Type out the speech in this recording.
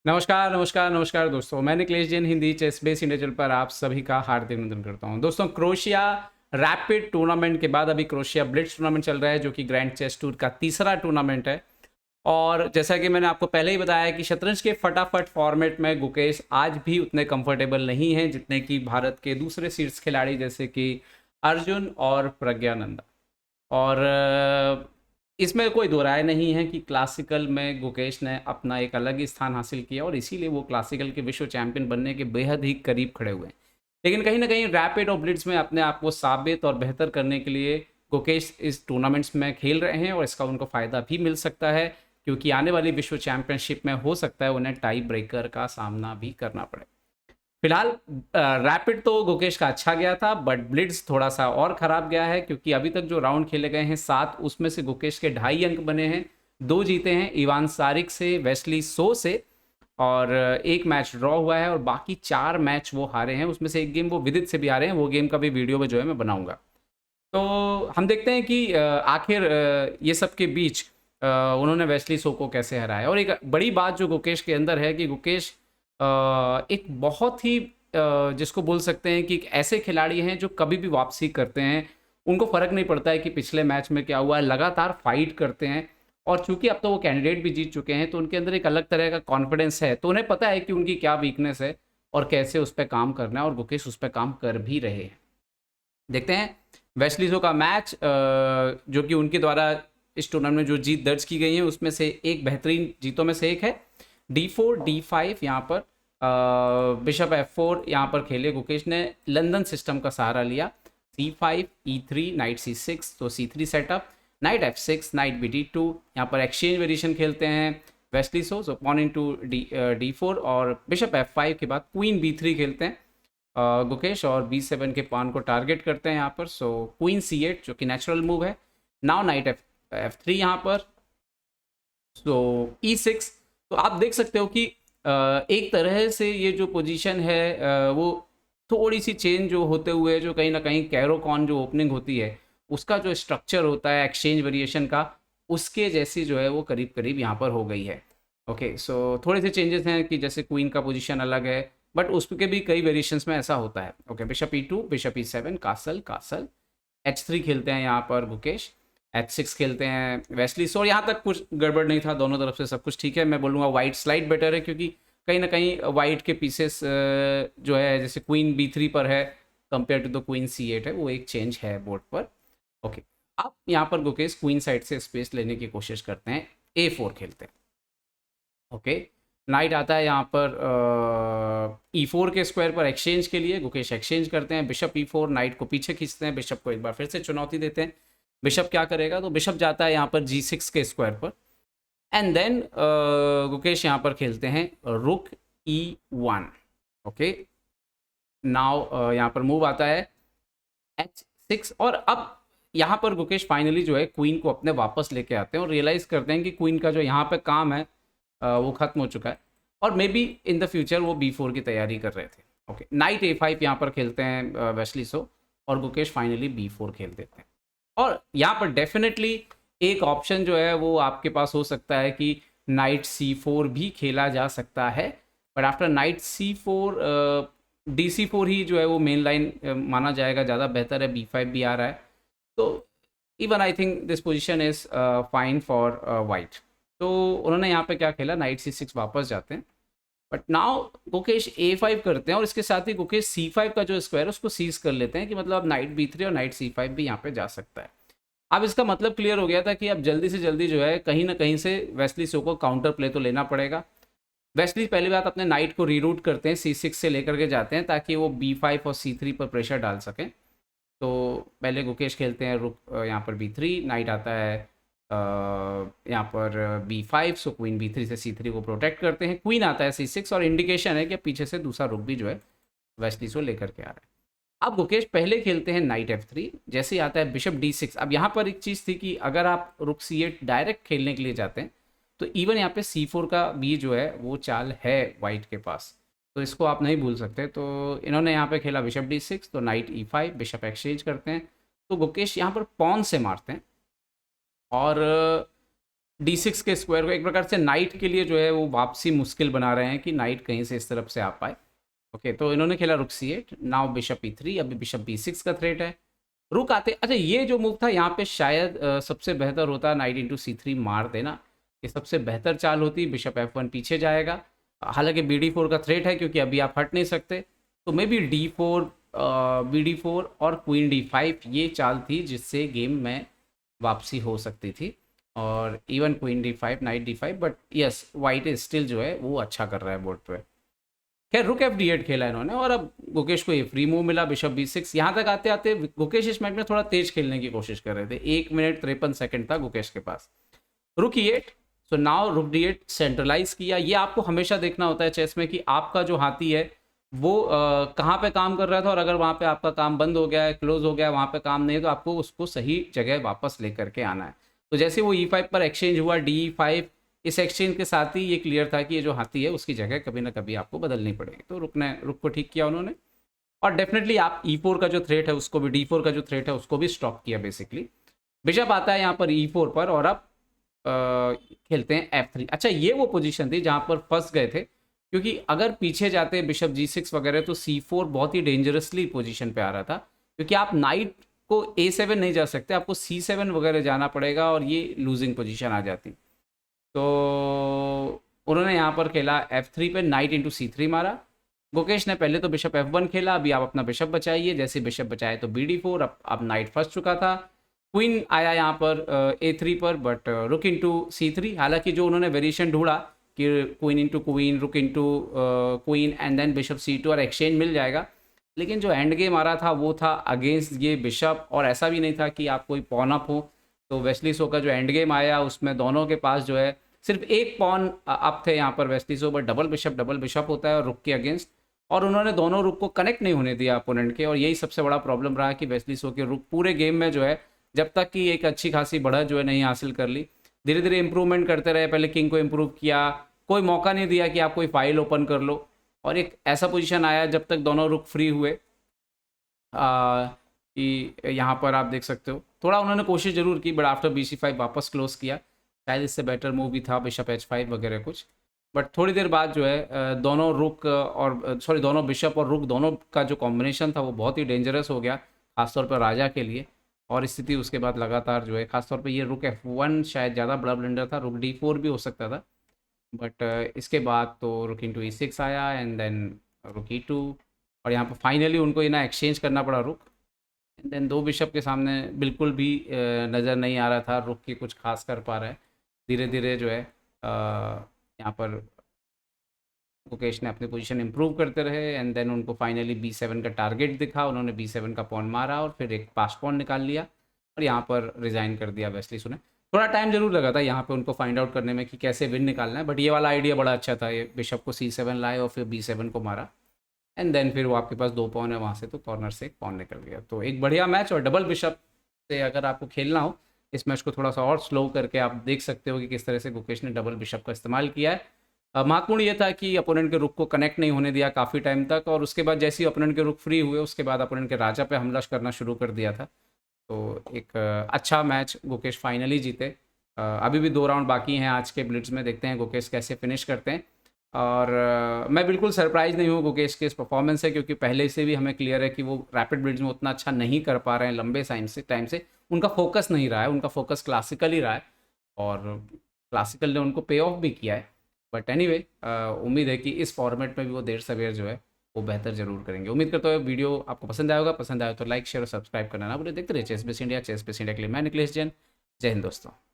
नमस्कार नमस्कार नमस्कार दोस्तों, मैं Niklesh Jain Hindi chess base India channel पर आप सभी का हार्दिक अभिनंदन करता हूं। दोस्तों, क्रोएशिया रैपिड टूर्नामेंट के बाद अभी क्रोएशिया ब्लिट्ज टूर्नामेंट चल रहा है, जो कि ग्रैंड चेस टूर का तीसरा टूर्नामेंट है। और जैसा कि मैंने आपको पहले ही बताया कि शतरंज के फटाफट फॉर्मेट में गुकेश आज भी उतने कंफर्टेबल नहीं हैं जितने कि भारत के दूसरे शीर्ष खिलाड़ी जैसे कि अर्जुन और प्रज्ञानंदा। और इसमें कोई दो राय नहीं है कि क्लासिकल में गुकेश ने अपना एक अलग ही स्थान हासिल किया और इसीलिए वो क्लासिकल के विश्व चैंपियन बनने के बेहद ही करीब खड़े हुए हैं। लेकिन कहीं ना कहीं रैपिड और ब्लिट्ज में अपने आप को साबित और बेहतर करने के लिए गुकेश इस टूर्नामेंट्स में खेल रहे हैं और इसका उनको फ़ायदा भी मिल सकता है, क्योंकि आने वाली विश्व चैंपियनशिप में हो सकता है उन्हें टाई ब्रेकर का सामना भी करना पड़े। फिलहाल रैपिड तो गुकेश का अच्छा गया था, बट ब्लिट्स थोड़ा सा और खराब गया है, क्योंकि अभी तक जो राउंड खेले गए हैं 7, उसमें से गुकेश के 2.5 अंक बने हैं। 2 जीते हैं इवान सारिक से, वेस्ली सो से, और एक मैच ड्रॉ हुआ है और बाकी 4 मैच वो हारे हैं। उसमें से एक गेम वो विदित से भी हारे हैं, वो गेम का भी वीडियो में जो है मैं बनाऊंगा। तो हम देखते हैं कि आखिर ये सब के बीच उन्होंने वेस्ली सो को कैसे हराया। और एक बड़ी बात जो गुकेश के अंदर है कि गुकेश एक बहुत ही जिसको बोल सकते हैं कि एक ऐसे खिलाड़ी हैं जो कभी भी वापसी करते हैं। उनको फ़र्क नहीं पड़ता है कि पिछले मैच में क्या हुआ है, लगातार फाइट करते हैं। और चूंकि अब तो वो कैंडिडेट भी जीत चुके हैं, तो उनके अंदर एक अलग तरह का कॉन्फिडेंस है, तो उन्हें पता है कि उनकी क्या वीकनेस है और कैसे उस पर काम करना है, और गुकेश उस पर काम कर भी रहे हैं। देखते हैं वेस्लीजो का मैच, जो कि उनके द्वारा इस टूर्नामेंट में जो जीत दर्ज की गई है उसमें से एक बेहतरीन जीतों में से एक है। D4 D5 यहाँ पर बिशप F4 यहाँ पर खेले गुकेश ने, लंदन सिस्टम का सहारा लिया। C5 E3 नाइट C6, तो C3 setup, night F6, night BD2, यहाँ पर एक्सचेंज वेरिएशन खेलते हैं Wesley So pawn into D4, और बिशप F5 के बाद क्वीन B3 खेलते हैं गुकेश, और B7 के पान को टारगेट करते हैं यहाँ पर। सो क्वीन C8 जो कि नेचुरल मूव है। नाउ नाइट F3 यहाँ पर, सो E6। तो आप देख सकते हो कि एक तरह से ये जो पोजीशन है वो थोड़ी सी चेंज जो होते हुए, जो कहीं ना कहीं कैरोकॉन जो ओपनिंग होती है उसका जो स्ट्रक्चर होता है एक्सचेंज वेरिएशन का, उसके जैसी जो है वो करीब करीब यहाँ पर हो गई है। ओके, सो थोड़े से चेंजेस हैं कि जैसे क्वीन का पोजीशन अलग है, बट उसके भी कई वेरिएशंस में ऐसा होता है। Okay, bishop E2, bishop E7, castle castle, H3 खेलते हैं यहाँ पर गुकेश, H6 खेलते हैं वेस्ली सो। और यहाँ तक कुछ गड़बड़ नहीं था, दोनों तरफ से सब कुछ ठीक है। मैं बोलूँगा वाइट स्लाइड बेटर है, क्योंकि कहीं ना कहीं वाइट के पीसेस जो है जैसे क्वीन B3 पर है compare to the queen C8 है, वो एक चेंज है बोर्ड पर। ओके, अब यहाँ पर गुकेश क्वीन साइड से स्पेस लेने की कोशिश करते हैं, A4 खेलते हैं। ओके, नाइट आता है यहाँ पर E4 के स्क्वायर पर एक्सचेंज के लिए, गुकेश एक्सचेंज करते हैं, बिशप E4, नाइट को पीछे खींचते हैं, बिशप को एक बार फिर से चुनौती देते हैं। बिशप क्या करेगा, तो बिशप जाता है यहाँ पर G6 के स्क्वायर पर, एंड देन गुकेश यहाँ पर खेलते हैं रुक E1। ओके, नाउ यहाँ पर मूव आता है H6, और अब यहाँ पर गुकेश फाइनली जो है क्वीन को अपने वापस लेके आते हैं और रियलाइज़ करते हैं कि क्वीन का जो यहाँ पे काम है वो ख़त्म हो चुका है, और may be in the future वो B4 की तैयारी कर रहे थे। ओके, नाइट A5 यहाँ पर खेलते हैं वेस्ली सो, और गुकेश फाइनली B4 खेल देते हैं। और यहाँ पर डेफिनेटली एक ऑप्शन जो है वो आपके पास हो सकता है कि नाइट C4 भी खेला जा सकता है, but after night C4 DC4 ही जो है वो मेन लाइन माना जाएगा, ज़्यादा बेहतर है। B5 भी आ रहा है, तो even I think this position is fine for white. तो उन्होंने यहाँ पे क्या खेला, नाइट C6 वापस जाते हैं, बट नाउ गुकेश A5 करते हैं, और इसके साथ ही गुकेश C5 का जो स्क्वायर है उसको सीज कर लेते हैं कि मतलब अब नाइट B3 और नाइट C5 भी यहाँ पे जा सकता है। अब इसका मतलब क्लियर हो गया था कि अब जल्दी से जल्दी जो है कहीं ना कहीं से वेस्ली सो को काउंटर प्ले तो लेना पड़ेगा। वेस्ली पहली बात अपने नाइट को रीरूट करते हैं, C6 से लेकर के जाते हैं ताकि वो B5 और C3 पर प्रेशर डाल सकें। तो पहले गुकेश खेलते हैं रुक यहाँ पर B3, नाइट आता है यहाँ पर B5, सो क्वीन B3 से C3 को प्रोटेक्ट करते हैं, क्वीन आता है C6, और इंडिकेशन है कि पीछे से दूसरा रुक भी जो है वेस्ली सो लेकर के आ रहा है। अब गुकेश पहले खेलते हैं नाइट F3, जैसे ही आता है बिशप D6। अब यहाँ पर एक चीज़ थी कि अगर आप रुक C8 डायरेक्ट खेलने के लिए जाते हैं तो इवन यहाँ पे C4 का भी जो है वो चाल है वाइट के पास, तो इसको आप नहीं भूल सकते। तो इन्होंने यहाँ पे खेला बिशप D6, तो नाइट E5, बिशप एक्सचेंज करते हैं, तो गुकेश यहाँ पर पॉन से मारते हैं, और D6 के स्क्वायर को एक प्रकार से नाइट के लिए जो है वो वापसी मुश्किल बना रहे हैं कि नाइट कहीं से इस तरफ से आ पाए। ओके, तो इन्होंने खेला रुक C8, नाउ बिशप E3, अभी बिशप B6 का थ्रेट है। रुक आते, अच्छा ये जो मूव था यहाँ पे शायद सबसे बेहतर होता नाइट इंटू C3 मार देना, ये सबसे बेहतर चाल होती। बिशप F1 पीछे जाएगा, हालांकि BD4 का थ्रेट है क्योंकि अभी आप हट नहीं सकते, तो मे बी D4, BD4 और क्वीन D5 ये चाल थी जिससे गेम में वापसी हो सकती थी, और even queen D5, night D5, but yes white still जो है वो अच्छा कर रहा है बोर्ड पे। खैर रुक FD8 खेला इन्होंने, और अब गुकेश को ये फ्री मूव मिला बिशप B6। यहाँ तक आते आते गुकेश इस मैच में थोड़ा तेज खेलने की कोशिश कर रहे थे, 1 मिनट 53 सेकंड था गुकेश के पास। रुक E8, सो नाउ रुक D8 सेंट्रलाइज किया। ये आपको हमेशा देखना होता है चेस में कि आपका जो हाथी है वो कहाँ पे काम कर रहा था, और अगर वहाँ पे आपका काम बंद हो गया है, क्लोज हो गया है, वहाँ पे काम नहीं है, तो आपको उसको सही जगह वापस लेकर के आना है। तो जैसे वो E5 पर एक्सचेंज हुआ D5, इस एक्सचेंज के साथ ही ये क्लियर था कि ये जो हाथी है उसकी जगह कभी ना कभी आपको बदलनी पड़ेगी। तो रुक को ठीक किया उन्होंने, और डेफिनेटली आप E4 का जो थ्रेट है उसको भी, D4 का जो थ्रेट है उसको भी स्टॉप किया बेसिकली। बिशप आता है यहाँ पर E4 पर, और अब खेलते हैं F3। अच्छा ये वो पोजीशन थी जहाँ पर फंस गए थे, क्योंकि अगर पीछे जाते बिशप G6 वगैरह तो C4 बहुत ही डेंजरसली पोजीशन पे आ रहा था, क्योंकि आप नाइट को A7 नहीं जा सकते, आपको C7 वगैरह जाना पड़ेगा और ये लूजिंग पोजीशन आ जाती। तो उन्होंने यहाँ पर खेला F3 पे, नाइट इंटू C3 मारा। गुकेश ने पहले तो बिशप F1 खेला, अभी आप अपना बिशप बचाइए, जैसे बिशप बचाए तो BD4, अब नाइट फंस चुका था। क्वीन आया यहाँ पर A3 पर, बट रुक इंटू C3, हालांकि जो उन्होंने वेरिएशन ढूंढा कि queen into queen, rook into queen and then bishop C2 और एक्सचेंज मिल जाएगा, लेकिन जो एंड गेम आ रहा था वो था अगेंस्ट ये बिशप, और ऐसा भी नहीं था कि आप कोई पॉन अप हो। तो वेस्ली सो का जो एंड गेम आया उसमें दोनों के पास जो है सिर्फ एक पॉन अप थे यहाँ पर Wesley So, but double bishop होता है और रुक के अगेंस्ट, और उन्होंने दोनों रुक को कनेक्ट नहीं होने दिया अपोनेंट के, और यही सबसे बड़ा प्रॉब्लम रहा कि वेस्ली सो के रुक पूरे गेम में जो है जब तक कि एक अच्छी खासी बढ़त जो है नहीं हासिल कर ली, धीरे धीरे इंप्रूवमेंट करते रहे। पहले किंग को इम्प्रूव किया, कोई मौका नहीं दिया कि आप कोई फाइल ओपन कर लो, और एक ऐसा पोजीशन आया जब तक दोनों रुक फ्री हुए कि यहाँ पर आप देख सकते हो थोड़ा उन्होंने कोशिश जरूर की, बट आफ्टर BC5 वापस क्लोज किया। शायद इससे बेटर मूव भी था बिशप H5 वगैरह कुछ, बट थोड़ी देर बाद जो है दोनों रुक और सॉरी दोनों बिशप और रुक दोनों का जो कॉम्बिनेशन था वो बहुत ही डेंजरस हो गया, खासतौर पर राजा के लिए। और स्थिति उसके बाद लगातार जो है, खासतौर पे ये रुक F1 शायद ज़्यादा बड़ा ब्लंडर था, रुक D4 भी हो सकता था, बट इसके बाद तो रुक इंटू E6 आया एंड देन रुक E2, और यहाँ पर फाइनली उनको ये ना एक्सचेंज करना पड़ा रुक, एंड देन दो बिशप के सामने बिल्कुल भी नज़र नहीं आ रहा था रुक की कुछ खास कर पा रहा है। धीरे धीरे जो है यहाँ पर गुकेश ने अपनी पोजीशन इंप्रूव करते रहे, एंड देन उनको फाइनली B7 का टारगेट दिखा, उन्होंने B7 का पॉन मारा और फिर एक पास पॉन निकाल लिया, और यहाँ पर रिज़ाइन कर दिया वेस्ली सो ने। थोड़ा टाइम जरूर लगा था यहाँ पे उनको फाइंड आउट करने में कि कैसे विन निकालना है, बट ये वाला आइडिया बड़ा अच्छा था, ये बिशप को C7 लाए और फिर B7 को मारा, एंड देन फिर वो आपके पास दो पॉन है वहाँ से, तो कॉर्नर से एक पॉन निकल गया। तो एक बढ़िया मैच, और डबल बिशप से अगर आपको खेलना हो इस मैच को थोड़ा सा और स्लो करके आप देख सकते हो कि किस तरह से गुकेश ने डबल बिशप का इस्तेमाल किया है। महत्वपूर्ण ये था कि अपोनेंट के रुख को कनेक्ट नहीं होने दिया काफ़ी टाइम तक, और उसके बाद जैसे ही अपोनेंट के रुख फ्री हुए उसके बाद अपोनेंट के राजा पे हमला करना शुरू कर दिया था। तो एक अच्छा मैच गुकेश फाइनली जीते। अभी भी 2 राउंड बाकी हैं आज के ब्लिट्ज में, देखते हैं गुकेश कैसे फिनिश करते हैं। और मैं बिल्कुल सरप्राइज़ नहीं हूँ गुकेश के इस परफॉर्मेंस से, क्योंकि पहले से भी हमें क्लियर है कि वो रैपिड ब्लिट्ज में उतना अच्छा नहीं कर पा रहे हैं लंबे टाइम से उनका फोकस नहीं रहा है, उनका फोकस क्लासिकल ही रहा है, और क्लासिकल ने उनको पे ऑफ भी किया है। बट एनीवे उम्मीद है कि इस फॉर्मेट में भी वो देर सवेर जो है वो बेहतर जरूर करेंगे। उम्मीद करता हूँ वीडियो आपको पसंद आएगा, पसंद आए तो लाइक शेयर और सब्सक्राइब करना ना भूलिए। देखते रहिए चेस बेस इंडिया के लिए मैं निखिलेश जैन। जय हिंद दोस्तों।